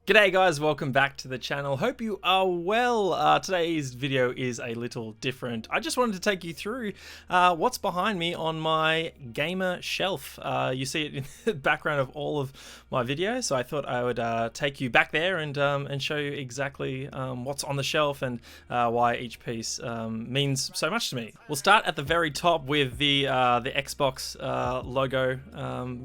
G'day guys, welcome back to the channel. Hope you are well. Today's video is a little different. I just wanted to take you through what's behind me on my gamer shelf. You see it in the background of all of my videos, so I thought I would take you back there and show you exactly what's on the shelf and why each piece means so much to me. We'll start at the very top with the Xbox logo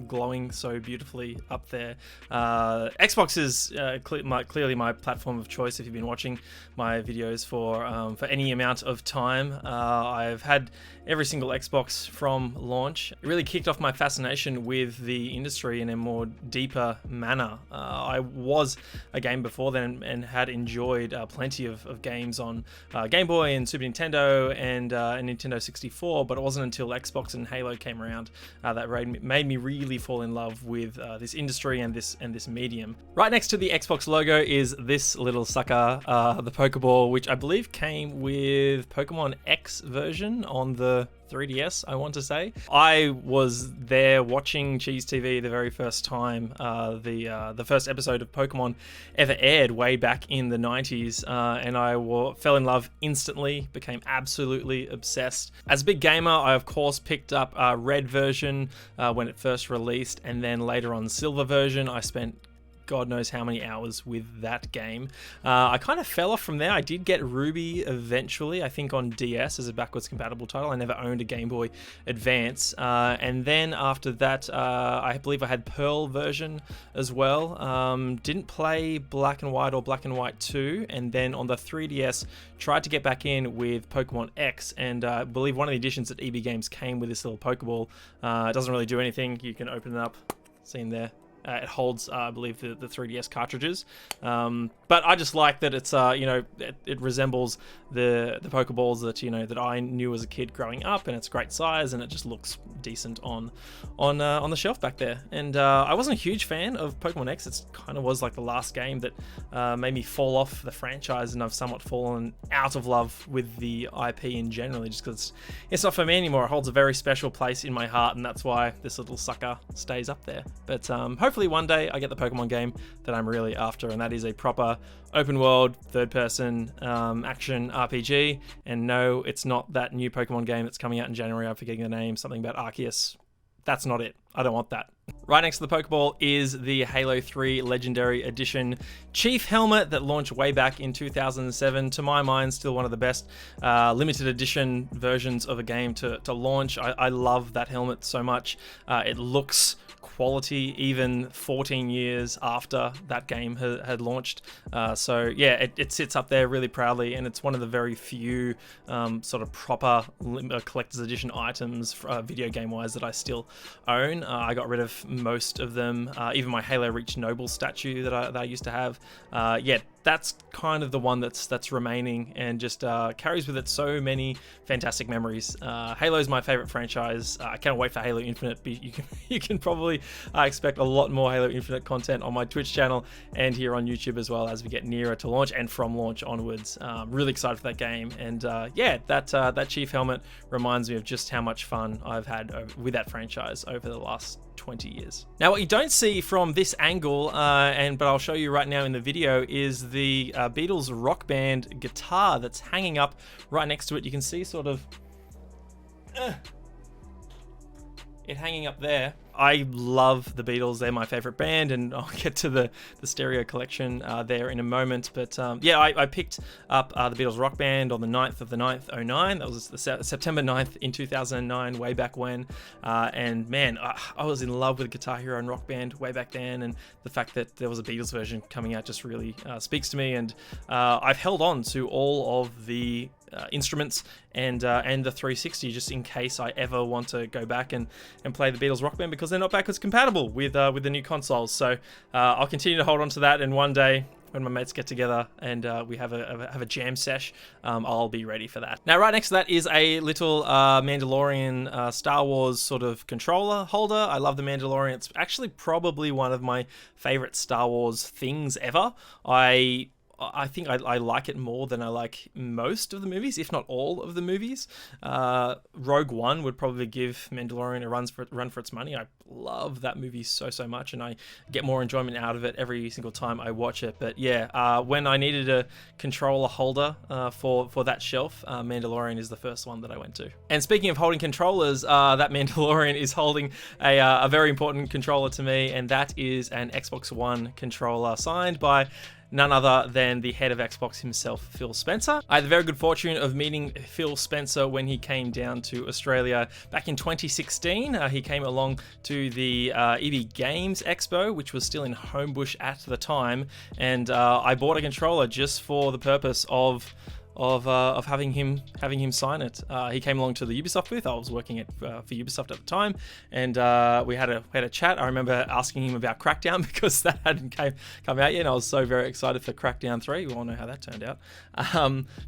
glowing so beautifully up there. Xbox is clearly my platform of choice. If you've been watching my videos for any amount of time, I've had every single Xbox from launch. It really kicked off my fascination with the industry in a more deeper manner. I was a game before then and had enjoyed plenty of games on Game Boy and Super Nintendo and Nintendo 64, but it wasn't until Xbox and Halo came around that made me really fall in love with this industry and this medium. Right next to the Xbox logo is this little sucker, the Pokeball, which I believe came with Pokemon X version on the 3DS, I want to say. I was there watching Cheese TV the very first time the first episode of Pokemon ever aired way back in the 90s, and I fell in love instantly, became absolutely obsessed. As a big gamer, I of course picked up Red version when it first released, and then later on Silver version. I spent God knows how many hours with that game. I kind of fell off from there. I did get Ruby eventually, I think on DS as a backwards compatible title. I never owned a Game Boy Advance. And then after that, I believe I had Pearl version as well. Didn't play Black and White or Black and White 2. And then on the 3DS, tried to get back in with Pokemon X. And I believe one of the editions at EB Games came with this little Pokeball. It doesn't really do anything. You can open it up, see in there. It holds, I believe, the 3DS cartridges, but I just like that it's, it resembles the Pokeballs that I knew as a kid growing up, and it's great size, and it just looks decent on the shelf back there. And I wasn't a huge fan of Pokemon X. It kind of was like the last game that made me fall off the franchise, and I've somewhat fallen out of love with the IP in general, just because it's not for me anymore. It holds a very special place in my heart, and that's why this little sucker stays up there. But hopefully one day I get the Pokemon game that I'm really after, and that is a proper open world, third person action RPG. And no, it's not that new Pokemon game that's coming out in January. I'm forgetting the name, something about Arceus. That's not it. I don't want that. Right next to the Pokeball is the Halo 3 Legendary Edition Chief Helmet that launched way back in 2007. To my mind, still one of the best limited edition versions of a game to launch. I love that helmet so much. It looks quality even 14 years after that game had launched. So yeah, it sits up there really proudly, and it's one of the very few sort of proper collector's edition items video game wise that I still own. I got rid of most of them, even my Halo Reach Noble statue that I used to have. Yeah, that's kind of the one that's remaining, and just carries with it so many fantastic memories. Halo's my favorite franchise. I can't wait for Halo Infinite. You can probably expect a lot more Halo Infinite content on my Twitch channel and here on YouTube as well as we get nearer to launch and from launch onwards. Really excited for that game, and yeah, that Chief Helmet reminds me of just how much fun I've had with that franchise over the last 20 years. Now, what you don't see from this angle, but I'll show you right now in the video, is the Beatles Rock Band guitar that's hanging up right next to it. You can see sort of it hanging up there. I love the Beatles. They're my favorite band, and I'll get to the stereo collection there in a moment. But yeah, I picked up the Beatles Rock Band on the 9th of the 9th, 09. That was the September 9th in 2009, way back when. And man, I was in love with Guitar Hero and Rock Band way back then, and the fact that there was a Beatles version coming out just really speaks to me. And I've held on to all of the instruments and the 360 just in case I ever want to go back and play the Beatles Rock Band, because they're not backwards compatible with the new consoles. So I'll continue to hold on to that, and one day when my mates get together and we have a jam sesh, I'll be ready for that. Now, right next to that is a little Mandalorian Star Wars sort of controller holder. I love the Mandalorian. It's actually probably one of my favorite Star Wars things ever. I think I like it more than I like most of the movies, if not all of the movies. Rogue One would probably give Mandalorian a run for its money. I love that movie so much, and I get more enjoyment out of it every single time I watch it. But yeah, when I needed a controller holder for that shelf, Mandalorian is the first one that I went to. And speaking of holding controllers, that Mandalorian is holding a very important controller to me, and that is an Xbox One controller signed by none other than the head of Xbox himself, Phil Spencer. I had the very good fortune of meeting Phil Spencer when he came down to Australia back in 2016. He came along to the EB Games Expo, which was still in Homebush at the time, and I bought a controller just for the purpose of having him sign it. He came along to the Ubisoft booth. I was working for Ubisoft at the time, and we had a chat. I remember asking him about Crackdown because that hadn't come out yet, and I was so very excited for Crackdown 3. We all know how that turned out.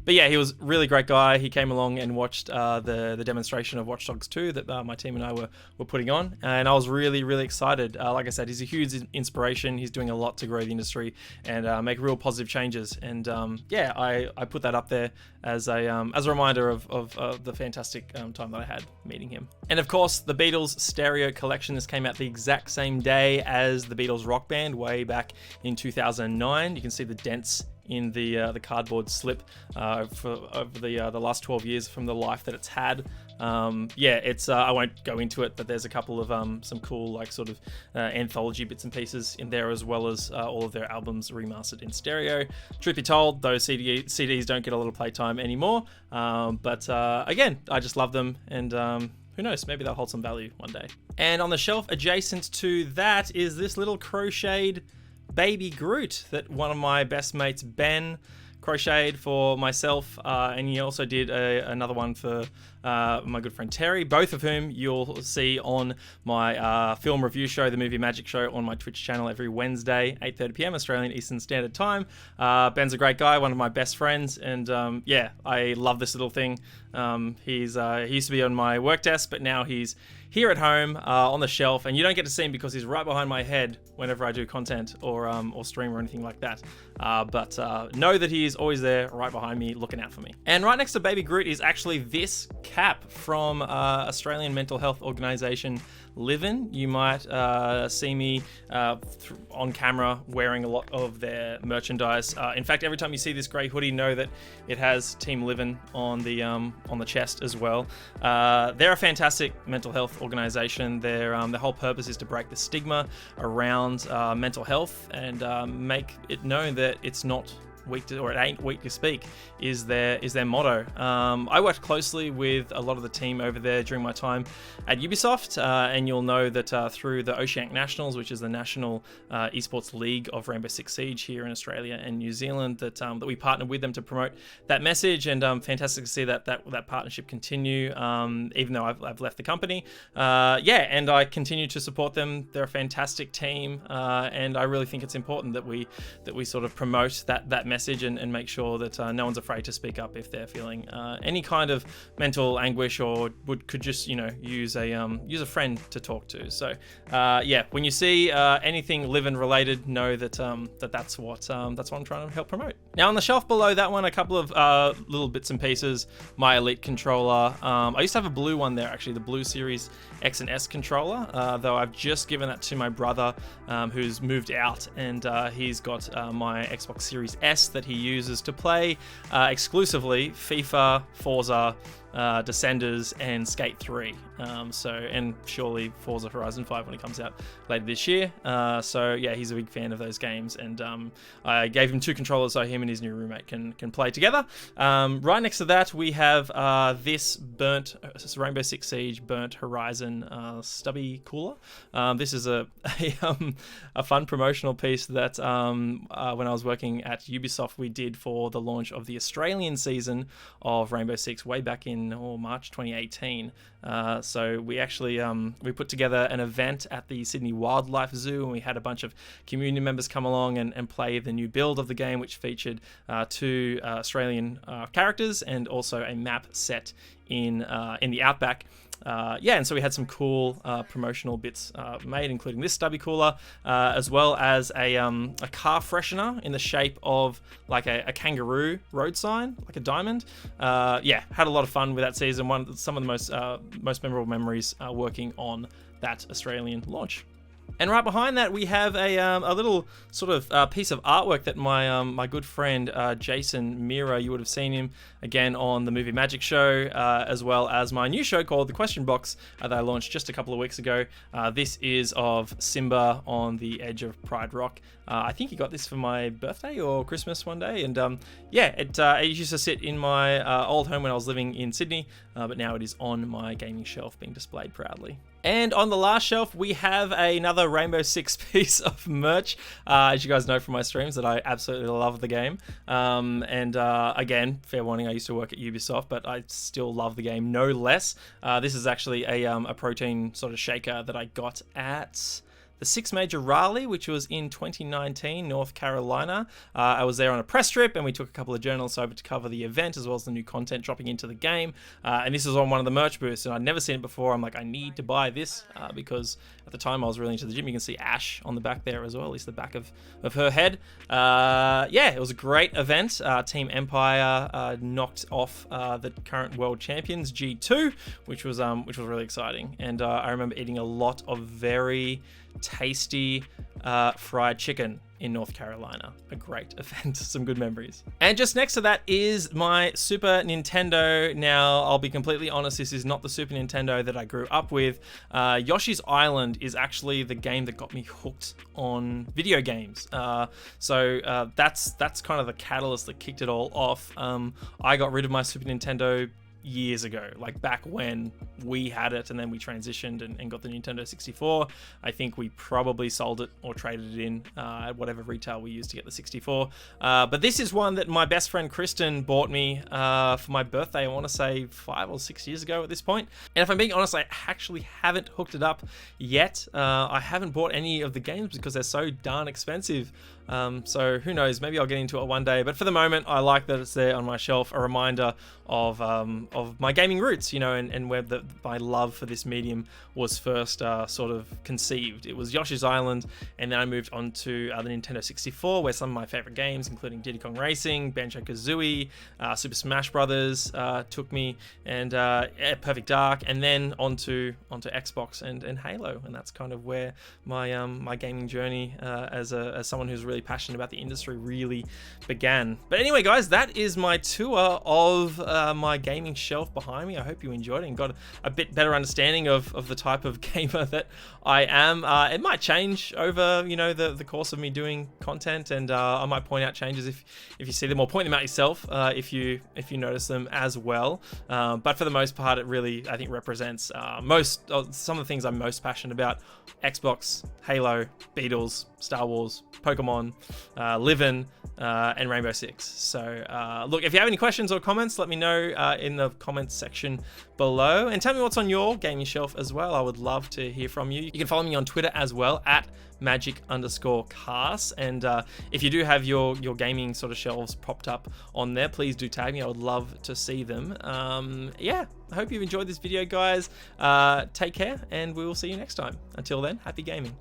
But yeah, he was a really great guy. He came along and watched the demonstration of Watch Dogs 2 that my team and I were putting on, and I was really excited. Like I said, he's a huge inspiration. He's doing a lot to grow the industry and make real positive changes. And yeah, I put that up there as a reminder of the fantastic time that I had meeting him. And of course, the Beatles Stereo Collection. This came out the exact same day as the Beatles Rock Band, way back in 2009. You can see the dents in the cardboard slip over the last 12 years from the life that it's had. Yeah, it's I won't go into it, but there's a couple of some cool like sort of anthology bits and pieces in there, as well as all of their albums remastered in stereo. Truth be told, those CDs don't get a lot of playtime anymore, but again, I just love them, and who knows, maybe they'll hold some value one day. And on the shelf adjacent to that is this little crocheted baby Groot that one of my best mates, Ben, crocheted for myself, and he also did another one for my good friend Terry, both of whom you'll see on my film review show, the Movie Magic Show, on my Twitch channel every Wednesday, 8:30 p.m. Australian Eastern Standard Time. Ben's a great guy, one of my best friends, and yeah, I love this little thing. He used to be on my work desk, but now he's here at home on the shelf, and you don't get to see him because he's right behind my head whenever I do content or stream or anything like that. But know that he is always there right behind me looking out for me. And right next to Baby Groot is actually this cap from Australian mental health organisation LIVIN. You might see me on camera wearing a lot of their merchandise. In fact, every time you see this grey hoodie, know that it has Team LIVIN on the chest as well. They're a fantastic mental health organisation. Their whole purpose is to break the stigma around mental health and make it known that it's not weak to, or it ain't weak to speak, is their motto. I worked closely with a lot of the team over there during my time at Ubisoft, and you'll know that through the Oceanic Nationals, which is the national esports league of Rainbow Six Siege here in Australia and New Zealand, that we partnered with them to promote that message, and fantastic to see that partnership continue, even though I've left the company. Yeah, and I continue to support them. They're a fantastic team, and I really think it's important that we sort of promote that message and make sure that no one's afraid to speak up if they're feeling any kind of mental anguish or could just use a friend to talk to. So yeah, when you see anything LIVIN related, know that that's what I'm trying to help promote. Now on the shelf below that one, a couple of little bits and pieces. My Elite controller. I used to have a blue one there, actually, the Blue Series X and S controller, though I've just given that to my brother who's moved out, and he's got my Xbox Series S that he uses to play exclusively FIFA, Forza, Descenders, and Skate 3. And surely Forza Horizon 5 when it comes out later this year. So yeah, he's a big fan of those games, and I gave him 2 controllers so him and his new roommate can play together. Right next to that, we have this Rainbow Six Siege Burnt Horizon Stubbie cooler. This is a fun promotional piece that when I was working at Ubisoft, we did for the launch of the Australian season of Rainbow Six way back in March 2018. So we actually we put together an event at the Sydney Wildlife Zoo, and we had a bunch of community members come along and play the new build of the game, which featured 2 Australian characters and also a map set in the outback. Yeah, and so we had some cool promotional bits made, including this Stubbie cooler, as well as a car freshener in the shape of like a kangaroo road sign, like a diamond. Yeah, had a lot of fun with that season. Some of the most memorable memories working on that Australian launch. And right behind that, we have a little sort of piece of artwork that my good friend Jason Mira, you would have seen him again on the Movie Magic show, as well as my new show called The Question Box that I launched just a couple of weeks ago. This is of Simba on the edge of Pride Rock. I think he got this for my birthday or Christmas one day, and yeah, it used to sit in my old home when I was living in Sydney, but now it is on my gaming shelf being displayed proudly. And on the last shelf, we have another Rainbow Six piece of merch. As you guys know from my streams, that I absolutely love the game. Again, fair warning, I used to work at Ubisoft, but I still love the game no less. This is actually a protein sort of shaker that I got at the Six Major Raleigh, which was in 2019, North Carolina. I was there on a press trip, and we took a couple of journalists over to cover the event, as well as the new content dropping into the game. And this was on one of the merch booths, and I'd never seen it before. I'm like, I need to buy this, because at the time I was really into the gym. You can see Ash on the back there as well, at least the back of her head. Yeah, it was a great event. Team Empire knocked off the current world champions, G2, which was really exciting. And I remember eating a lot of very tasty fried chicken in North Carolina. A great event, some good memories. And just next to that is my Super Nintendo. Now, I'll be completely honest, this is not the Super Nintendo that I grew up with. Yoshi's Island is actually the game that got me hooked on video games. So that's kind of the catalyst that kicked it all off. I got rid of my Super Nintendo years ago, like back when we had it and then we transitioned and got the Nintendo 64. I think we probably sold it or traded it in at whatever retail we used to get the 64. But this is one that my best friend Kristen bought me for my birthday, I want to say 5 or 6 years ago at this point. And if I'm being honest, I actually haven't hooked it up yet. I haven't bought any of the games because they're so darn expensive. So who knows, maybe I'll get into it one day, but for the moment I like that it's there on my shelf, a reminder of my gaming roots, you know, and where my love for this medium was first sort of conceived. It was Yoshi's Island, and then I moved on to the Nintendo 64, where some of my favorite games, including Diddy Kong Racing, Banjo-Kazooie, Super Smash Brothers took me, and Perfect Dark, and then onto Xbox and Halo, and that's kind of where my gaming journey as someone who's really passionate about the industry really began. But anyway, guys, that is my tour of my gaming shelf behind me. I hope you enjoyed it and got a bit better understanding of the type of gamer that I am. It might change over, you know, the course of me doing content, and I might point out changes if you see them, or point them out yourself if you notice them as well. But for the most part, it really, I think, represents some of the things I'm most passionate about: Xbox, Halo, Beatles, Star Wars, Pokemon, LIVIN, and Rainbow Six. So look, if you have any questions or comments, let me know in the comments section below, and tell me what's on your gaming shelf as well. I would love to hear from you. You can follow me on Twitter as well at magic_cast, and if you do have your gaming sort of shelves propped up on there, please do tag me. I would love to see them. Yeah, I hope you've enjoyed this video, guys. Take care, and we will see you next time. Until then, happy gaming.